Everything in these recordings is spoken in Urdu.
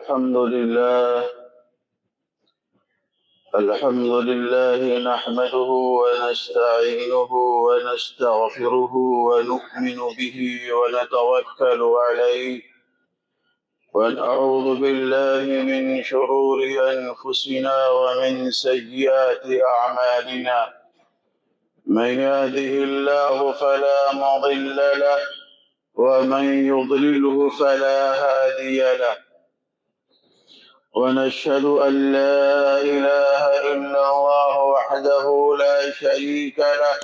الحمد لله نحمده ونستعينه ونستغفره ونؤمن به ونتوكل عليه ونعوذ بالله من شرور أنفسنا ومن سيئات أعمالنا من يهده الله فلا مضل له ومن يضلله فلا هادي له ونشهد أن لا إله إلا الله وحده لا شريك له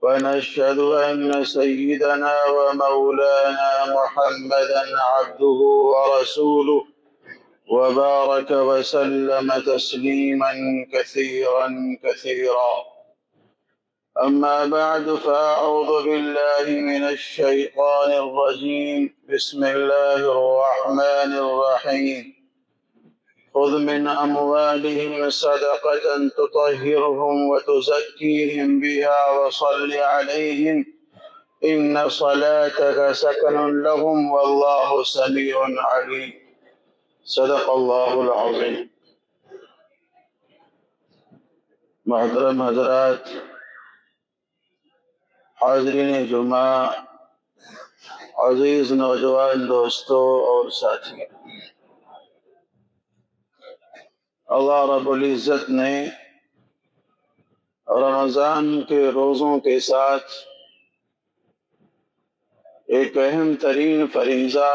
ونشهد أن سيدنا ومولانا محمدا عبده ورسوله وبارك وسلم تسليما كثيرا كثيرا. أما بعد فأعوذ بالله من الشيطان الرجيم. بسم الله الرحمن الرحيم. خذ من أموالهم صدقة تطهرهم وتزكيهم بها وصل عليهم إن صلاتك سكن لهم والله سميع عليم. صدق الله العظيم. محترم حضرات، حاضرین جمعہ، عزیز نوجوان دوستوں اور ساتھی، اللہ رب العزت نے رمضان کے روزوں کے ساتھ ایک اہم ترین فریضہ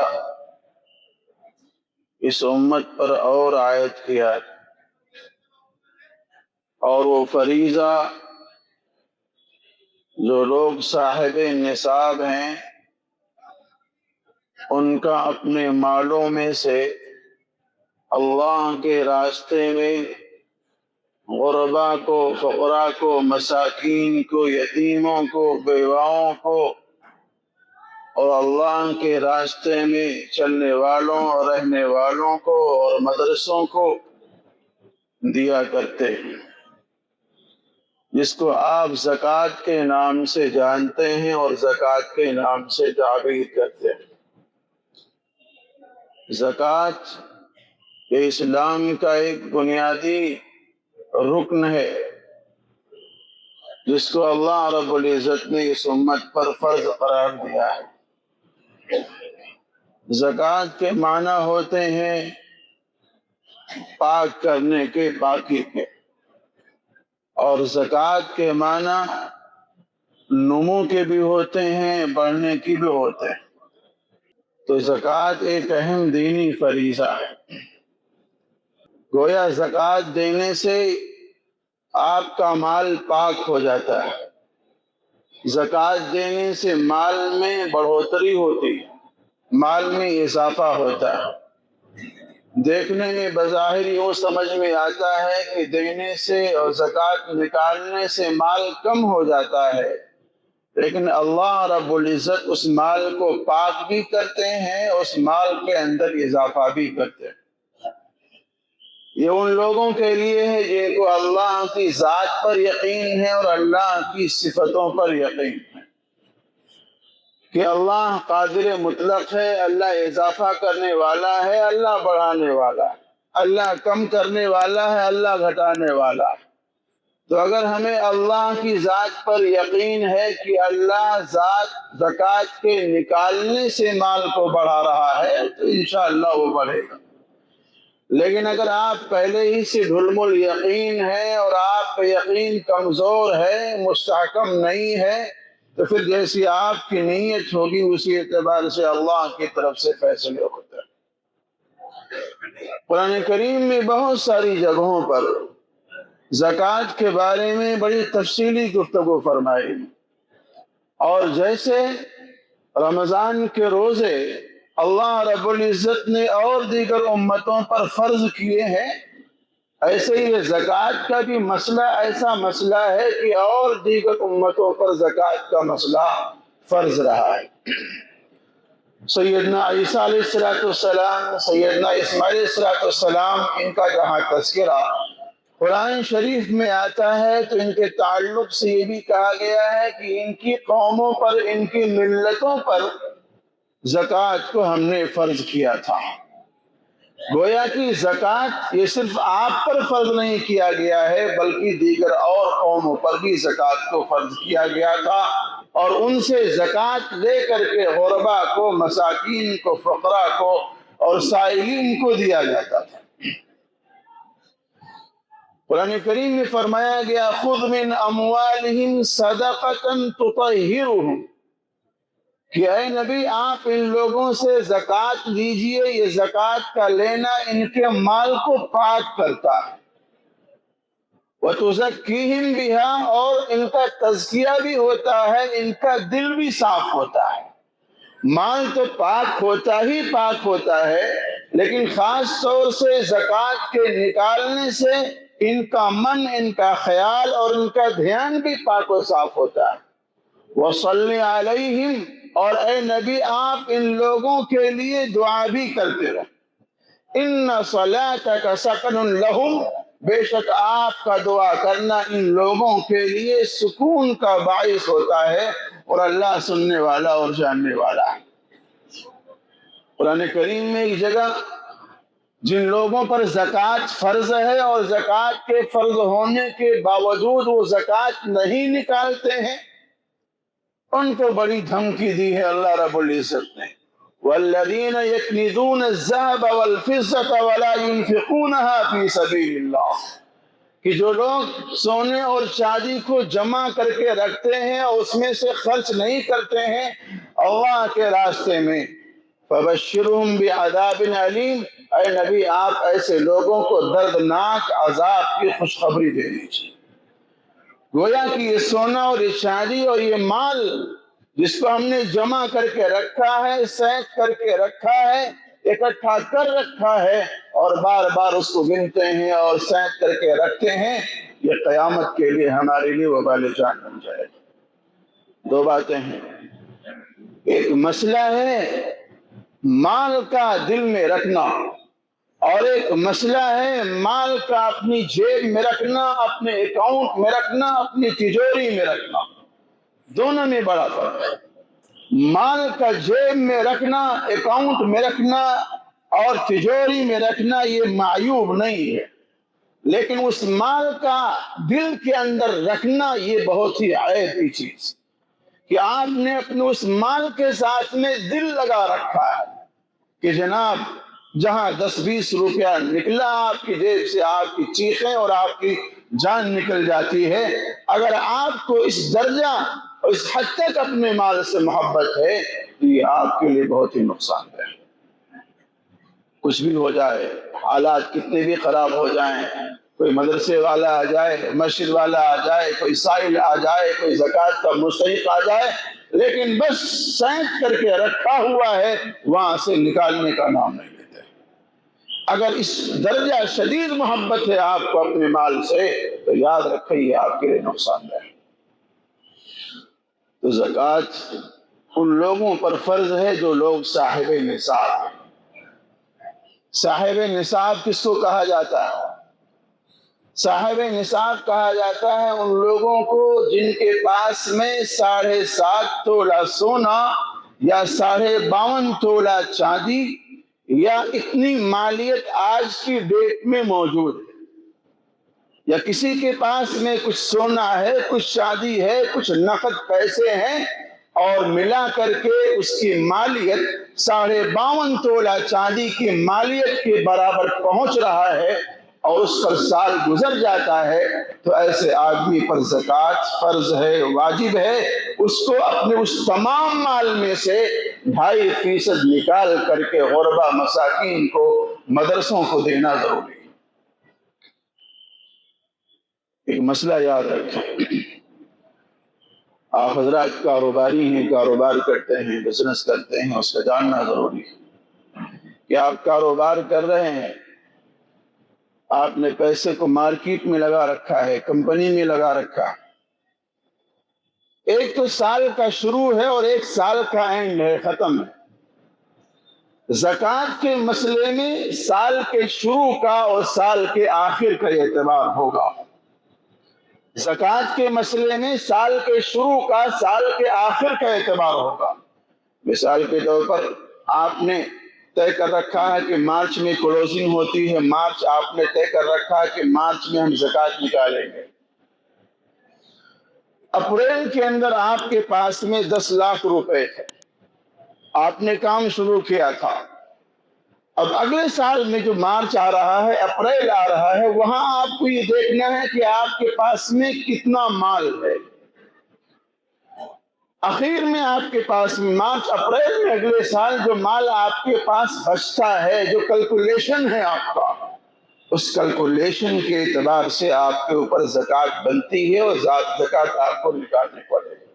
اس امت پر اور عائد کیا، اور وہ فریضہ جو لوگ صاحب نصاب ہیں ان کا اپنے مالوں میں سے اللہ کے راستے میں غربا کو، فقراء کو، مساکین کو، یتیموں کو، بیواؤں کو اور اللہ کے راستے میں چلنے والوں اور رہنے والوں کو اور مدرسوں کو دیا کرتے ہیں، جس کو آپ زکوٰۃ کے نام سے جانتے ہیں اور زکوٰۃ کے نام سے تعبیر کرتے ہیں۔ زکوٰۃ یہ اسلام کا ایک بنیادی رکن ہے جس کو اللہ رب العزت نے اس امت پر فرض قرار دیا ہے۔ زکوٰۃ کے معنی ہوتے ہیں پاک کرنے کے، پاکی کے، اور زکوٰۃ کے معنی نمو کے بھی ہوتے ہیں، بڑھنے کی بھی ہوتے ہیں۔ تو زکوٰۃ ایک اہم دینی فریضہ ہے۔ گویا زکوٰۃ دینے سے آپ کا مال پاک ہو جاتا ہے، زکوٰۃ دینے سے مال میں بڑھوتری ہوتی ہے، مال میں اضافہ ہوتا ہے۔ دیکھنے میں بظاہر یوں سمجھ میں آتا ہے کہ دینے سے اور زکوٰۃ نکالنے سے مال کم ہو جاتا ہے، لیکن اللہ رب العزت اس مال کو پاک بھی کرتے ہیں، اس مال کے اندر اضافہ بھی کرتے ہیں۔ یہ ان لوگوں کے لیے ہے جن کو اللہ کی ذات پر یقین ہے اور اللہ کی صفتوں پر یقین ہے کہ اللہ قادر مطلق ہے، اللہ اضافہ کرنے والا ہے، اللہ بڑھانے والا ہے، اللہ کم کرنے والا ہے، اللہ گھٹانے والا ہے۔ تو اگر ہمیں اللہ کی ذات پر یقین ہے کہ اللہ ذات زکوٰۃ کے نکالنے سے مال کو بڑھا رہا ہے تو انشاءاللہ وہ بڑھے گا۔ لیکن اگر آپ پہلے ہی سے ڈھلم الیقین ہے اور آپ کا یقین کمزور ہے، مستحکم نہیں ہے، تو پھر جیسی آپ کی نیت ہوگی اسی اعتبار سے اللہ کی طرف سے فیصلے ہوتے ہیں۔ قرآن کریم میں بہت ساری جگہوں پر زکوٰۃ کے بارے میں بڑی تفصیلی گفتگو فرمائی، اور جیسے رمضان کے روزے اللہ رب العزت نے اور دیگر امتوں پر فرض کیے ہیں، ایسے ہی زکوٰۃ کا بھی مسئلہ ایسا مسئلہ ہے کہ اور دیگر امتوں پر زکوٰۃ کا مسئلہ فرض رہا ہے۔ سیدنا عیسیٰ علیہ السلام، سیدنا اسماعیل علیہ السلام، ان کا جہاں تذکرہ قرآن شریف میں آتا ہے تو ان کے تعلق سے یہ بھی کہا گیا ہے کہ ان کی قوموں پر، ان کی ملتوں پر زکوٰۃ کو ہم نے فرض کیا تھا۔ گویا کہ زکوٰۃ یہ صرف آپ پر فرض نہیں کیا گیا ہے بلکہ دیگر اور قوموں پر بھی زکوٰۃ کو فرض کیا گیا تھا، اور ان سے زکوٰۃ لے کر کے غربا کو، مساکین کو، فقراء کو اور سائلین کو دیا جاتا تھا۔ قرآن کریم میں فرمایا گیا خذ من اموالہم صدقۃ تطہرہم، کہ اے نبی آپ ان لوگوں سے زکوٰۃ لیجئے، یہ زکوٰۃ کا لینا ان کے مال کو پاک کرتا ہے، وتزکیہم بہا، اور ان کا تزکیہ بھی ہوتا ہے، ان کا دل بھی صاف ہوتا ہے۔ مال تو پاک ہوتا ہی پاک ہوتا ہے، لیکن خاص طور سے زکوٰۃ کے نکالنے سے ان کا من، ان کا خیال اور ان کا دھیان بھی پاک و صاف ہوتا ہے۔ وَصَلِّ عَلَيْهِمْ، اور اے نبی آپ ان لوگوں کے لیے دعا بھی کرتے رہے۔ إِنَّ صَلَاتَكَ سَكَنٌ لَهُمْ، بے شک آپ کا دعا کرنا ان لوگوں کے لیے سکون کا باعث ہوتا ہے، اور اللہ سننے والا اور جاننے والا ہے۔ قرآن کریم میں ایک جگہ جن لوگوں پر زکوٰۃ فرض ہے اور زکوٰۃ کے فرض ہونے کے باوجود وہ زکوٰۃ نہیں نکالتے ہیں، ان کو بڑی دھمکی دی ہے اللہ رب العزت نے۔ والذین یکنزون الذهب والفضة ولا ينفقونها فی سبیل اللہ، کہ جو لوگ سونے اور چاندی کو جمع کر کے رکھتے ہیں اور اس میں سے خرچ نہیں کرتے ہیں اللہ کے راستے میں، فبشرہم بعذاب علیم، اے نبی آپ ایسے لوگوں کو دردناک عذاب کی خوشخبری دے دیجیے۔ گویا کہ یہ سونا اور یہ چاندی اور یہ مال جس کو ہم نے جمع کر کے رکھا ہے، سینک کر کے رکھا ہے، اکٹھا کر رکھا ہے، اور بار بار اس کو گنتے ہیں اور سینک کر کے رکھتے ہیں، یہ قیامت کے لیے ہمارے لیے وبال جان بن جائے گا۔ دو باتیں ہیں، ایک مسئلہ ہے مال کا دل میں رکھنا، اور ایک مسئلہ ہے مال کا اپنی جیب میں رکھنا، اپنے اکاؤنٹ میں رکھنا، اپنی تجوری میں رکھنا۔ دونوں میں بڑا فرق ہے۔ مال کا جیب میں رکھنا، اکاؤنٹ میں رکھنا اور تجوری میں رکھنا یہ معیوب نہیں ہے، لیکن اس مال کا دل کے اندر رکھنا یہ بہت ہی عیب کی چیز، کہ آپ نے اپنے اس مال کے ساتھ میں دل لگا رکھا ہے کہ جناب جہاں 10-20 روپیہ نکلا آپ کی جیب سے آپ کی چیخیں اور آپ کی جان نکل جاتی ہے۔ اگر آپ کو اس درجہ اور اس حد تک اپنے مال سے محبت ہے تو یہ آپ کے لیے بہت ہی نقصان دہ ہے۔ کچھ بھی ہو جائے، حالات کتنے بھی خراب ہو جائیں، کوئی مدرسے والا آ جائے، مسجد والا آ جائے، کوئی سائل آ جائے، کوئی زکوٰۃ کا مستحق آ جائے، لیکن بس سینک کر کے رکھا ہوا ہے، وہاں سے نکالنے کا نام نہیں لیتے۔ اگر اس درجہ شدید محبت ہے آپ کو اپنے مال سے تو یاد رکھیں یہ آپ کے لیے نقصان دہ ہے۔ تو زکوٰۃ ان لوگوں پر فرض ہے جو لوگ صاحب نصاب ہیں۔ صاحب نصاب کس کو کہا جاتا ہے؟ صاحب نصاب کہا جاتا ہے ان لوگوں کو جن کے پاس میں 7.5 تولہ سونا یا 52.5 تولہ چاندی یا اتنی مالیت آج کی ڈیٹ میں موجود ہے، یا کسی کے پاس میں کچھ سونا ہے، کچھ چاندی ہے، کچھ نقد پیسے ہیں، اور ملا کر کے اس کی مالیت 52.5 تولہ چاندی کی مالیت کے برابر پہنچ رہا ہے، اور اس پر سال گزر جاتا ہے، تو ایسے آدمی پر زکوٰۃ فرض ہے، واجب ہے۔ اس کو اپنے اس تمام مال میں سے 2.5% نکال کر کے غربا، مساکین کو، مدرسوں کو دینا ضروری ہے۔ ایک مسئلہ یاد رکھیں، آپ حضرات کاروباری ہیں، کاروبار کرتے ہیں، بزنس کرتے ہیں، اس کا جاننا ضروری ہے کہ آپ کاروبار کر رہے ہیں، آپ نے پیسے کو مارکیٹ میں لگا رکھا ہے، کمپنی میں لگا رکھا ہے، ایک تو سال کا شروع ہے اور ایک سال کا اینڈ ہے، ختم ہے۔ زکوٰۃ کے مسئلے میں سال کے شروع کا اور سال کے آخر کا اعتبار ہوگا۔ زکوٰۃ کے مسئلے میں سال کے شروع کا، سال کے آخر کا اعتبار ہوگا۔ مثال کے طور پر آپ نے طے کر رکھا ہے کہ مارچ میں کلوزنگ ہوتی ہے، مارچ آپ نے طے کر رکھا ہے کہ مارچ میں ہم زکوٰۃ نکالیں گے۔ اپریل کے اندر آپ کے پاس میں 10 لاکھ روپے تھے، آپ نے کام شروع کیا تھا۔ اب اگلے سال میں جو مارچ آ رہا ہے، اپریل آ رہا ہے، وہاں آپ کو یہ دیکھنا ہے کہ آپ کے پاس میں کتنا مال ہے۔ آخر میں آپ کے پاس مارچ اپریل میں اگلے سال جو مال آپ کے پاس بچتا ہے، جو کیلکولیشن ہے آپ کا، اس کیلکولیشن کے اعتبار سے آپ کے اوپر زکوٰۃ بنتی ہے اور زکوٰۃ آپ کو نکالنی پڑے گی۔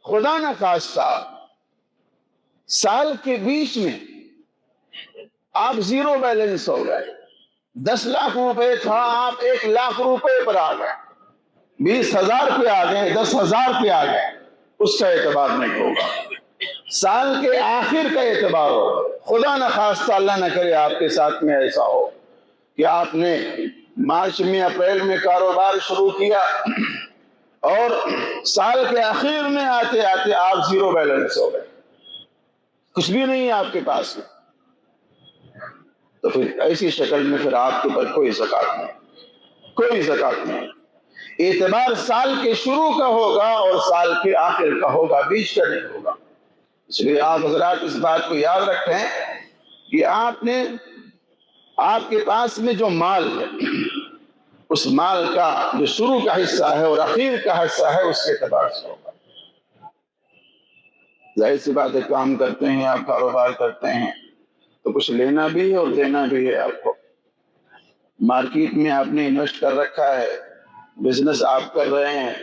خدا نخواستہ سال کے بیچ میں آپ زیرو بیلنس ہو گئے، 10 لاکھ روپے تھا، آپ 1 لاکھ روپے پر آ گئے، 20,000 پہ آ گئے، 10,000 پہ آ گئے، اس کا اعتبار نہیں ہوگا۔ سال کے آخر کا اعتبار ہوگا۔ خدا نخواستہ اللہ نہ کرے آپ کے ساتھ میں ایسا ہو کہ آپ نے مارچ میں اپریل میں کاروبار شروع کیا اور سال کے آخر میں آتے آتے آپ زیرو بیلنس ہو گئے، کچھ بھی نہیں ہے آپ کے پاس میں، تو پھر ایسی شکل میں پھر آپ کے اوپر کوئی زکوٰۃ نہیں، کوئی زکوٰۃ نہیں۔ اعتبار سال کے شروع کا ہوگا اور سال کے آخر کا ہوگا، بیچ کا نہیں ہوگا۔ اس لیے آپ حضرات اس بات کو یاد رکھیں کہ آپ کے پاس میں جو مال ہے، اس مال کا جو شروع کا حصہ ہے اور اخیر کا حصہ ہے، اس کے اعتبار سے ہوگا۔ ظاہر سی بات ہے، کام کرتے ہیں آپ، کاروبار کرتے ہیں تو کچھ لینا بھی ہے اور دینا بھی ہے آپ کو۔ مارکیٹ میں آپ نے انویسٹ کر رکھا ہے، بزنس آپ کر رہے ہیں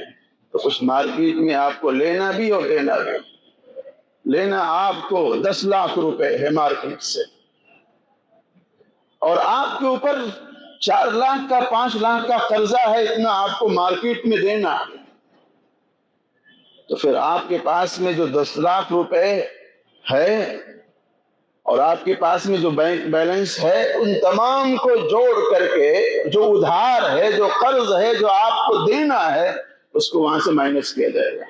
تو کچھ مارکیٹ میں آپ کو لینا بھی اور دینا بھی۔ لینا آپ کو 10 لاکھ روپے ہے مارکیٹ سے، اور آپ کے اوپر 4 لاکھ کا 5 لاکھ کا قرضہ ہے، اتنا آپ کو مارکیٹ میں دینا، تو پھر آپ کے پاس میں جو 10 لاکھ روپے ہے اور آپ کے پاس میں جو بینک بیلنس ہے، ان تمام کو جوڑ کر کے جو ادھار ہے، جو قرض ہے، جو آپ کو دینا ہے، اس کو وہاں سے مائنس کیا جائے گا۔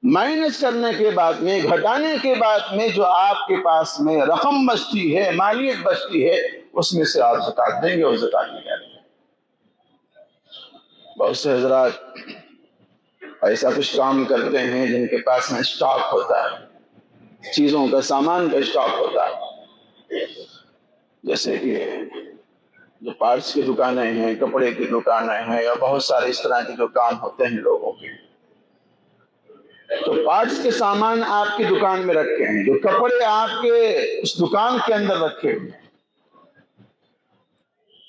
مائنس کرنے کے بعد میں، گھٹانے کے بعد میں جو آپ کے پاس میں رقم بچتی ہے، مالیت بچتی ہے، اس میں سے آپ زکوٰۃ دیں گے اور زکوٰۃ نکالیں گے۔ بہت سے حضرات ایسا کچھ کام کرتے ہیں جن کے پاس میں اسٹاک ہوتا ہے، چیزوں کا، سامان کا اسٹاک ہوتا ہے، جیسے کہ جو پارٹس کی دکانیں ہیں، کپڑے کی دکانیں ہیں، یا بہت سارے اس طرح کے جو کام ہوتے ہیں لوگوں کے، تو پارٹس کے سامان آپ کی دکان میں رکھے ہیں، جو کپڑے آپ کے اس دکان کے اندر رکھے ہوئے ہیں،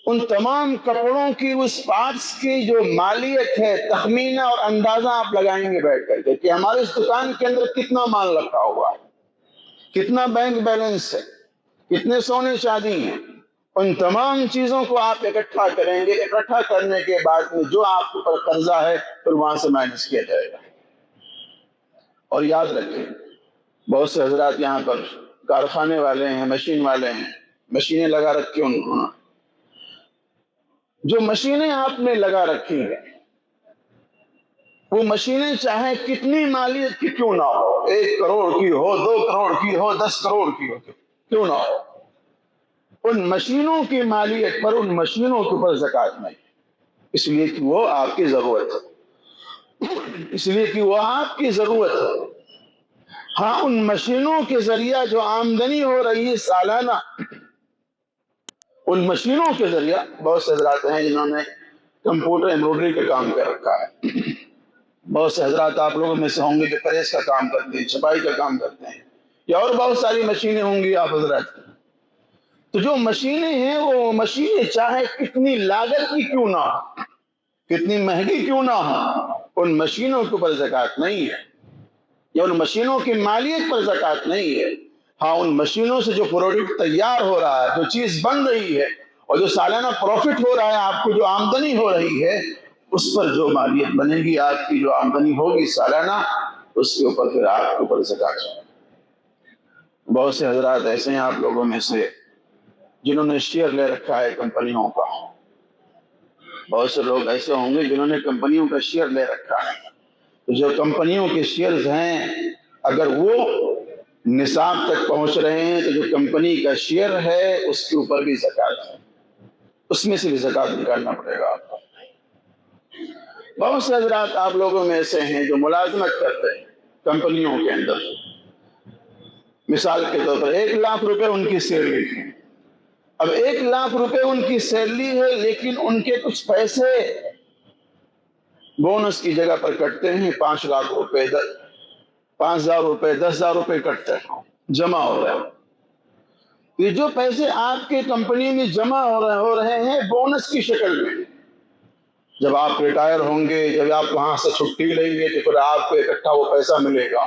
ان تمام کپڑوں کی، اس پارٹس کی جو مالیت ہے، تخمینہ اور اندازہ آپ لگائیں گے بیٹھ کر کے کہ ہمارے اس دکان کے اندر کتنا مال رکھا ہوا ہے، کتنا بینک بیلنس ہے، کتنے سونے چاندی ہیں۔ ان تمام چیزوں کو آپ اکٹھا کریں گے، اکٹھا کرنے کے بعد میں جو آپ کے اوپر قرضہ ہے پھر وہاں سے مائنس کیا جائے گا۔ اور یاد رکھیں، بہت سے حضرات یہاں پر کارخانے والے ہیں، مشین والے ہیں، مشینیں لگا رکھی انہوں نے، جو مشینیں آپ نے لگا رکھی ہیں، وہ مشینیں چاہے کتنی مالیت کی کیوں نہ ہو، 1 کروڑ کی ہو، 2 کروڑ کی ہو، 10 کروڑ کی ہو، کیوں نہ ہو، ان مشینوں کی مالیت پر، ان مشینوں کے اوپر زکوٰۃ نہیں، اس لیے کہ وہ آپ کی ضرورت ہے، اس لیے کہ وہ آپ کی ضرورت ہے۔ ہاں، ان مشینوں کے ذریعہ جو آمدنی ہو رہی ہے سالانہ، ان مشینوں کے ذریعہ، بہت سے حضرات ہیں جنہوں نے کمپیوٹر ایمبرائڈری کا کام کر رکھا ہے، بہت سے حضرات آپ لوگوں میں سے ہوں گے جو پریس کا کام کرتے ہیں، چھپائی کا کام کرتے ہیں، یا اور بہت ساری مشینیں ہوں گی آپ حضرات کی۔ تو جو مشینیں ہیں، وہ مشینیں چاہے کتنی لاگت کی کیوں نہ ہو، کتنی مہنگی کیوں نہ ہو، ان مشینوں کے اوپر زکوٰۃ نہیں ہے، یا ان مشینوں کی مالیت پر زکوٰۃ نہیں ہے۔ ہاں، ان مشینوں سے جو پروڈکٹ تیار ہو رہا ہے، جو چیز بن رہی ہے، اور جو سالانہ پروفٹ ہو رہا ہے، آپ کو جو آمدنی ہو رہی ہے، اس پر جو مالیت بنے گی، آپ کی جو آمدنی ہوگی سالانہ، اس کے اوپر پھر آپ کے اوپر زکوٰۃ ہے۔ بہت سے حضرات ایسے ہیں آپ لوگوں میں سے جنہوں نے شیئر لے رکھا ہے کمپنیوں کا، بہت سے لوگ ایسے ہوں گے جنہوں نے کمپنیوں کا شیئر لے رکھا ہے۔ تو جو کمپنیوں کے شیئرز ہیں، اگر وہ نصاب تک پہنچ رہے ہیں تو جو کمپنی کا شیئر ہے اس کے اوپر بھی زکوٰۃ ہے، اس میں سے بھی زکوٰۃ نکالنا پڑے گا آپ کو۔ بہت سے حضرات آپ لوگوں میں ایسے ہیں جو ملازمت کرتے ہیں کمپنیوں کے اندر، مثال کے طور پر 1,00,000 روپے ان کی سیلری ہے۔ اب 1,00,000 روپے ان کی سیلری ہے، لیکن ان کے کچھ پیسے بونس کی جگہ پر کٹتے ہیں، 5,00,000 روپے 5,000 روپے 10,000 روپے کٹتے ہیں، جمع ہو رہے ہیں۔ یہ جو پیسے آپ کے کمپنی میں جمع ہو رہے ہیں بونس کی شکل میں، جب آپ ریٹائر ہوں گے، جب آپ وہاں سے چھٹی لیں گے تو پھر آپ کو اکٹھا وہ پیسہ ملے گا۔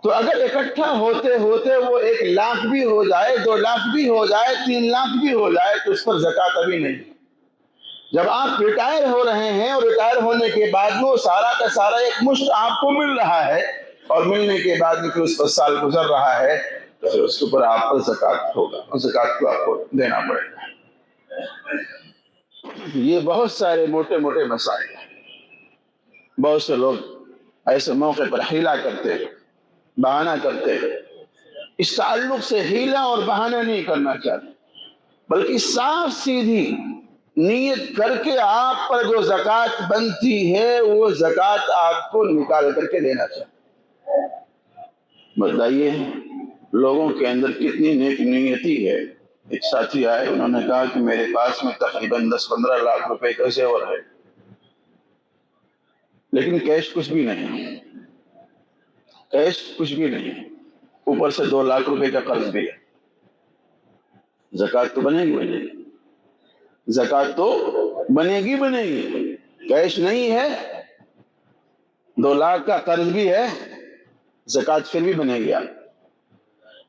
تو اگر اکٹھا ہوتے ہوتے وہ 1,00,000 بھی ہو جائے، 2,00,000 بھی ہو جائے، 3,00,000 بھی ہو جائے تو اس پر زکوٰۃ ابھی نہیں۔ جب آپ ریٹائر ہو رہے ہیں اور ریٹائر ہونے کے بعد وہ سارا کا سارا ایک مشت آپ کو مل رہا ہے، اور ملنے کے بعد بھی پھر اس پر سال گزر رہا ہے تو پھر اس کے اوپر آپ پر زکوٰۃ ہوگا، اور زکوٰۃ کو آپ کو دینا پڑے گا۔ یہ بہت سارے موٹے موٹے مسائل ہیں۔ بہت سے لوگ ایسے موقع پر حیلہ کرتے ہیں، بہانہ کرتے ہیں۔ اس تعلق سے حیلہ اور بہانہ نہیں کرنا چاہتے، بلکہ صاف سیدھی نیت کر کے آپ پر جو زکوٰۃ بنتی ہے وہ زکوٰۃ آپ کو نکال کر کے دینا چاہیے۔ بتائیے لوگوں کے اندر کتنی نیک نیتی ہے۔ ایک ساتھی آئے، انہوں نے کہا کہ میرے پاس میں تقریباً 10-15 لاکھ روپے کا زیور ہے، لیکن کیش کچھ بھی نہیں، کیش کچھ بھی نہیں، اوپر سے 2 لاکھ روپے کا قرض بھی ہے۔ زکوٰۃ تو بنے گی، زکوٰۃ تو بنے گی، کیش نہیں ہے، 2 لاکھ کا قرض بھی ہے، زکوٰۃ پھر بھی بنے گی۔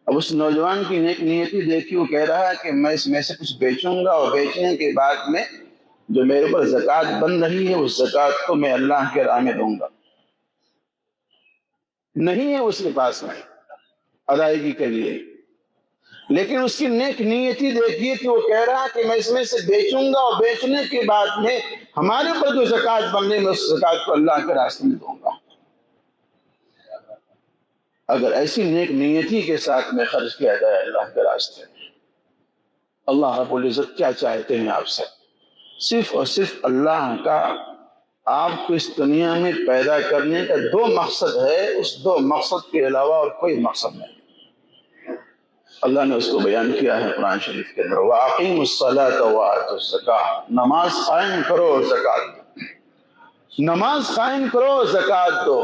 اب اس نوجوان کی نیک نیتی دیکھی، وہ کہہ رہا ہے کہ میں اس میں سے کچھ بیچوں گا، اور بیچنے کے بعد میں جو میرے اوپر زکوٰۃ بن رہی ہے اس زکوٰۃ کو میں اللہ کے راہ میں دوں گا۔ نہیں ہے اس کے پاس میں ادائیگی کے لیے، لیکن اس کی نیک نیتی دیکھیے کہ وہ کہہ رہا ہے کہ میں اس میں سے بیچوں گا، اور بیچنے کے بعد میں ہمارے اوپر جو زکوٰۃ بننے میں اس زکوٰۃ کو اللہ کے راستے میں دوں گا۔ اگر ایسی نیک نیتی کے ساتھ میں خرچ کیا جائے اللہ کے راستے میں، اللہ رب العزت کیا چاہتے ہیں آپ سے؟ صرف اور صرف اللہ کا آپ کو اس دنیا میں پیدا کرنے کا 2 مقصد ہے، اس 2 مقصد کے علاوہ اور کوئی مقصد نہیں۔ اللہ نے اس کو بیان کیا ہے قرآن شریف کے اندر، وَأَقِيمُوا الصَّلَاةَ وَآتُوا الزَّكَاةَ، نماز قائم کرو اور زکوٰۃ دو، نماز قائم کرو اور زکوٰۃ دو۔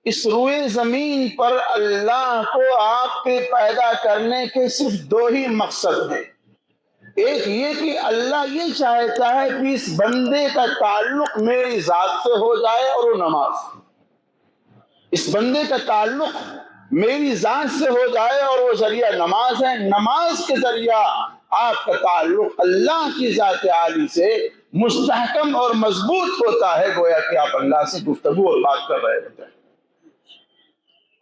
اس روئے زمین پر اللہ کو آپ کے پیدا کرنے کے صرف 2 ہی مقصد ہیں۔ ایک یہ کہ اللہ یہ چاہتا ہے کہ اس بندے کا تعلق میری ذات سے ہو جائے اور وہ نماز، اس بندے کا تعلق میری ذات سے ہو جائے اور وہ ذریعہ نماز ہے۔ نماز کے ذریعہ آپ کا تعلق اللہ کی ذات عالی سے مستحکم اور مضبوط ہوتا ہے، گویا کہ آپ اللہ سے گفتگو اور بات کر رہے ہوتے ہیں۔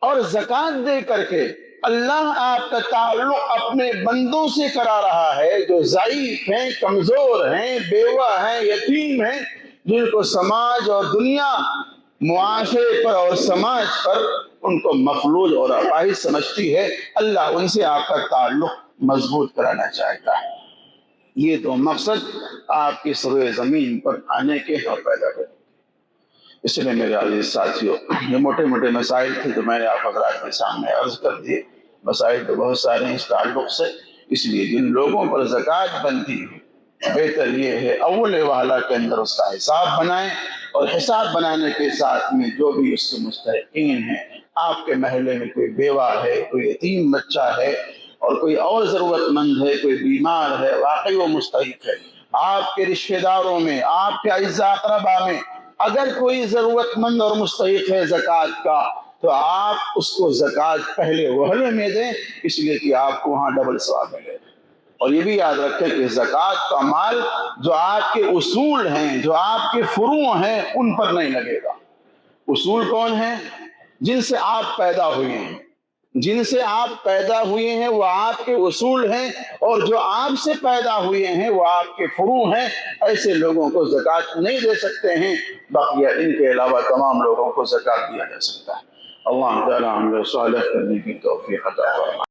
اور زکوٰۃ دے کر کے اللہ آپ کا تعلق اپنے بندوں سے کرا رہا ہے جو ضعیف ہیں، کمزور ہیں، بیوہ ہیں، یتیم ہیں، جن کو سماج اور دنیا معاشرے پر اور سماج پر ان کو مفلوج اور اپاہج سمجھتی ہے۔ اللہ ان سے آپ کا تعلق مضبوط کرانا چاہتا ہے۔ یہ 2 مقصد آپ کی سروے زمین پر آنے کے اور پیدا کرنے۔ اس لیے میرے عزیز ساتھیوں، یہ موٹے موٹے مسائل تھے جو میں نے آپ حضرات کے سامنے عرض کر دیے۔ مسائل تو بہت سارے ہیں اس تعلق سے، اس لیے جن لوگوں پر زکوٰۃ بنتی ہے بہتر یہ ہے اول والا کے اندر اس کا حساب بنائیں، اور حساب بنانے کے ساتھ میں جو بھی اس کے مستحقین ہیں، آپ کے محلے میں کوئی بیوہ ہے، کوئی یتیم بچہ ہے، اور کوئی اور ضرورت مند ہے، کوئی بیمار ہے، واقعی وہ مستحق ہے، آپ کے رشتہ داروں میں، آپ کے اعزاء اقربا میں اگر کوئی ضرورت مند اور مستحق ہے زکوٰۃ کا، تو آپ اس کو زکوٰۃ پہلے وہلے میں دیں، اس لیے کہ آپ کو وہاں ڈبل ثواب ملے۔ اور یہ بھی یاد رکھیں کہ زکوٰۃ کا مال جو آپ کے اصول ہیں، جو آپ کے فروع ہیں، ان پر نہیں لگے گا۔ اصول کون ہیں؟ جن سے آپ پیدا ہوئے ہیں، جن سے آپ پیدا ہوئے ہیں وہ آپ کے اصول ہیں، اور جو آپ سے پیدا ہوئے ہیں وہ آپ کے فروع ہیں۔ ایسے لوگوں کو زکوٰۃ نہیں دے سکتے ہیں، بقیہ ان کے علاوہ تمام لوگوں کو زکوٰۃ دیا جا سکتا ہے۔ اللہ تعالیٰ عمل صالح کرنے کی توفیق عطا فرمائے.